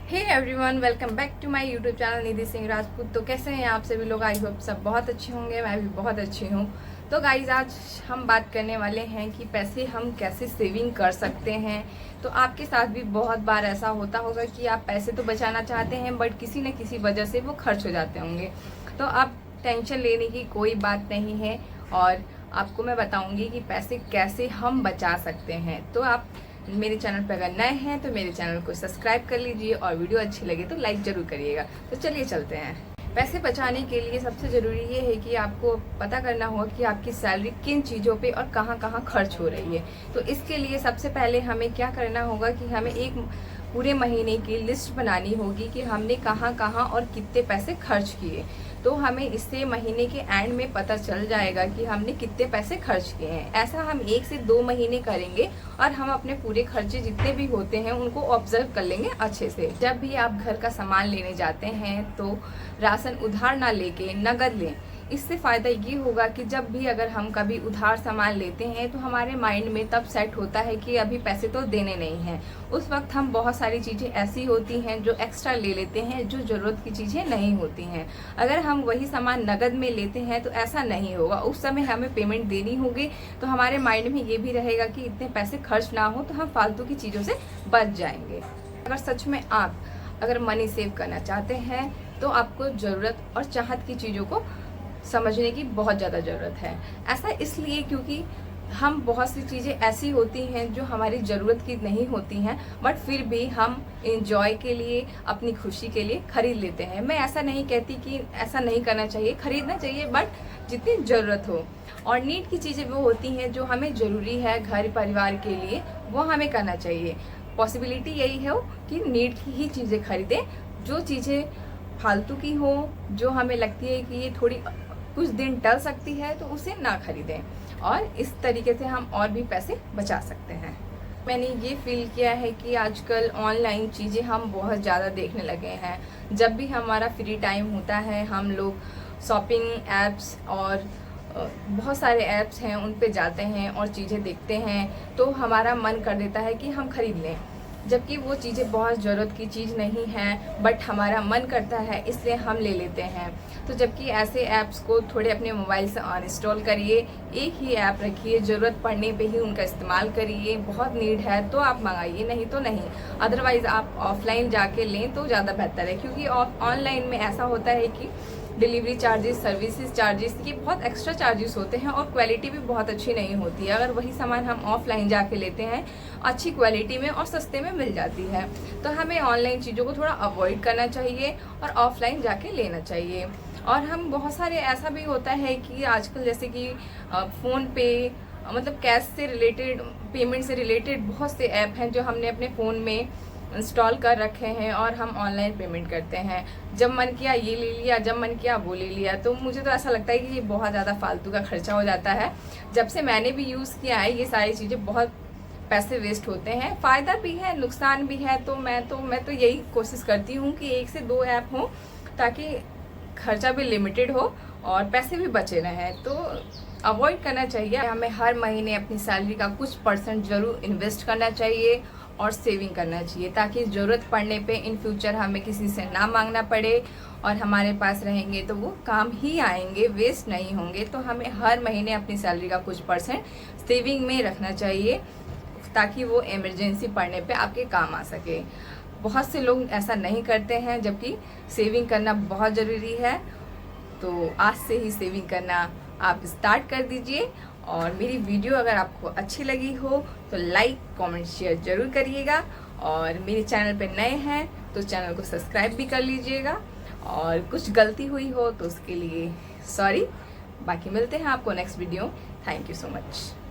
Hey everyone, welcome back to my YouTube channel Nidhi Singh Rajput. तो कैसे हैं आप सभी लोग? आई होप सब बहुत अच्छे होंगे। मैं भी बहुत अच्छी हूँ। तो गाइज, आज हम बात करने वाले हैं कि पैसे हम कैसे सेविंग कर सकते हैं। तो आपके साथ भी बहुत बार ऐसा होता होगा कि आप पैसे तो बचाना चाहते हैं, बट किसी न किसी वजह से वो खर्च हो जाते होंगे। तो आप टेंशन लेने की कोई बात नहीं है, और आपको मैं बताऊंगी कि पैसे कैसे हम बचा सकते हैं। तो आप मेरे चैनल पर अगर नए हैं तो मेरे चैनल को सब्सक्राइब कर लीजिए, और वीडियो अच्छी लगे तो लाइक जरूर करिएगा। तो चलिए चलते हैं। पैसे बचाने के लिए सबसे ज़रूरी ये है कि आपको पता करना होगा कि आपकी सैलरी किन चीज़ों पे और कहाँ कहाँ खर्च हो रही है। तो इसके लिए सबसे पहले हमें क्या करना होगा कि हमें एक पूरे महीने की लिस्ट बनानी होगी कि हमने कहाँ कहाँ और कितने पैसे खर्च किए। तो हमें इससे महीने के एंड में पता चल जाएगा कि हमने कितने पैसे खर्च किए हैं। ऐसा हम 1 से 2 महीने करेंगे, और हम अपने पूरे खर्चे जितने भी होते हैं उनको ऑब्जर्व कर लेंगे अच्छे से। जब भी आप घर का सामान लेने जाते हैं तो राशन उधार ना लेके नगद लें। इससे फ़ायदा ये होगा कि जब भी अगर हम कभी उधार सामान लेते हैं तो हमारे माइंड में तब सेट होता है कि अभी पैसे तो देने नहीं हैं। उस वक्त हम बहुत सारी चीज़ें ऐसी होती हैं जो एक्स्ट्रा ले लेते हैं, जो ज़रूरत की चीज़ें नहीं होती हैं। अगर हम वही सामान नगद में लेते हैं तो ऐसा नहीं होगा। उस समय हमें पेमेंट देनी होगी, तो हमारे माइंड में ये भी रहेगा कि इतने पैसे खर्च ना हो, तो हम फालतू की चीज़ों से बच जाएंगे। अगर सच में आप अगर मनी सेव करना चाहते हैं तो आपको ज़रूरत और चाहत की चीज़ों को समझने की बहुत ज़्यादा ज़रूरत है। ऐसा इसलिए क्योंकि हम बहुत सी चीज़ें ऐसी होती हैं जो हमारी ज़रूरत की नहीं होती हैं, बट फिर भी हम इंजॉय के लिए, अपनी खुशी के लिए खरीद लेते हैं। मैं ऐसा नहीं कहती कि ऐसा नहीं करना चाहिए, खरीदना चाहिए, बट जितनी ज़रूरत हो। और नीड की चीज़ें वो होती हैं जो हमें ज़रूरी है घर परिवार के लिए, वो हमें करना चाहिए। पॉसिबिलिटी यही है कि नीड की ही चीज़ें खरीदें। जो चीज़ें फालतू की हो, जो हमें लगती है कि ये थोड़ी कुछ दिन टल सकती है, तो उसे ना खरीदें, और इस तरीके से हम और भी पैसे बचा सकते हैं। मैंने ये फील किया है कि आजकल ऑनलाइन चीज़ें हम बहुत ज़्यादा देखने लगे हैं। जब भी हमारा फ्री टाइम होता है हम लोग शॉपिंग ऐप्स और बहुत सारे ऐप्स हैं उन पे जाते हैं और चीज़ें देखते हैं, तो हमारा मन कर देता है कि हम खरीद लें, जबकि वो चीज़ें बहुत ज़रूरत की चीज़ नहीं है, बट हमारा मन करता है इसलिए हम ले लेते हैं। तो जबकि ऐसे ऐप्स को थोड़े अपने मोबाइल से अनइंस्टॉल करिए, एक ही ऐप रखिए, ज़रूरत पड़ने पे ही उनका इस्तेमाल करिए। बहुत नीड है तो आप मंगाइए, नहीं तो नहीं। अदरवाइज़ आप ऑफलाइन जाके लें तो ज़्यादा बेहतर है, क्योंकि ऑनलाइन में ऐसा होता है कि डिलीवरी चार्जेस, सर्विसेज चार्जेस, ये बहुत एक्स्ट्रा चार्जेस होते हैं, और क्वालिटी भी बहुत अच्छी नहीं होती है। अगर वही सामान हम ऑफलाइन जाके लेते हैं, अच्छी क्वालिटी में और सस्ते में मिल जाती है। तो हमें ऑनलाइन चीज़ों को थोड़ा अवॉइड करना चाहिए और ऑफलाइन जाके लेना चाहिए। और हम बहुत सारे ऐसा भी होता है कि आजकल जैसे कि फ़ोन पे, मतलब कैश से रिलेटेड, पेमेंट से रिलेटेड बहुत से ऐप हैं जो हमने अपने फ़ोन में इंस्टॉल कर रखे हैं, और हम ऑनलाइन पेमेंट करते हैं। जब मन किया ये ले लिया, जब मन किया वो ले लिया। तो मुझे तो ऐसा लगता है कि ये बहुत ज़्यादा फालतू का खर्चा हो जाता है। जब से मैंने भी यूज़ किया है ये सारी चीज़ें, बहुत पैसे वेस्ट होते हैं। फ़ायदा भी है, नुकसान भी है। तो मैं तो यही कोशिश करती हूँ कि 1 से 2 ऐप हों, ताकि खर्चा भी लिमिटेड हो और पैसे भी बचे रहें। तो अवॉइड करना चाहिए। हमें हर महीने अपनी सैलरी का कुछ % ज़रूर इन्वेस्ट करना चाहिए और सेविंग करना चाहिए, ताकि ज़रूरत पड़ने पे इन फ्यूचर हमें किसी से ना मांगना पड़े, और हमारे पास रहेंगे तो वो काम ही आएंगे, वेस्ट नहीं होंगे। तो हमें हर महीने अपनी सैलरी का कुछ % सेविंग में रखना चाहिए, ताकि वो इमरजेंसी पड़ने पे आपके काम आ सके। बहुत से लोग ऐसा नहीं करते हैं, जबकि सेविंग करना बहुत ज़रूरी है। तो आज से ही सेविंग करना आप स्टार्ट कर दीजिए। और मेरी वीडियो अगर आपको अच्छी लगी हो तो लाइक, कमेंट, शेयर ज़रूर करिएगा। और मेरे चैनल पे नए हैं तो चैनल को सब्सक्राइब भी कर लीजिएगा। और कुछ गलती हुई हो तो उसके लिए सॉरी। बाकी मिलते हैं आपको next video. Thank you so much.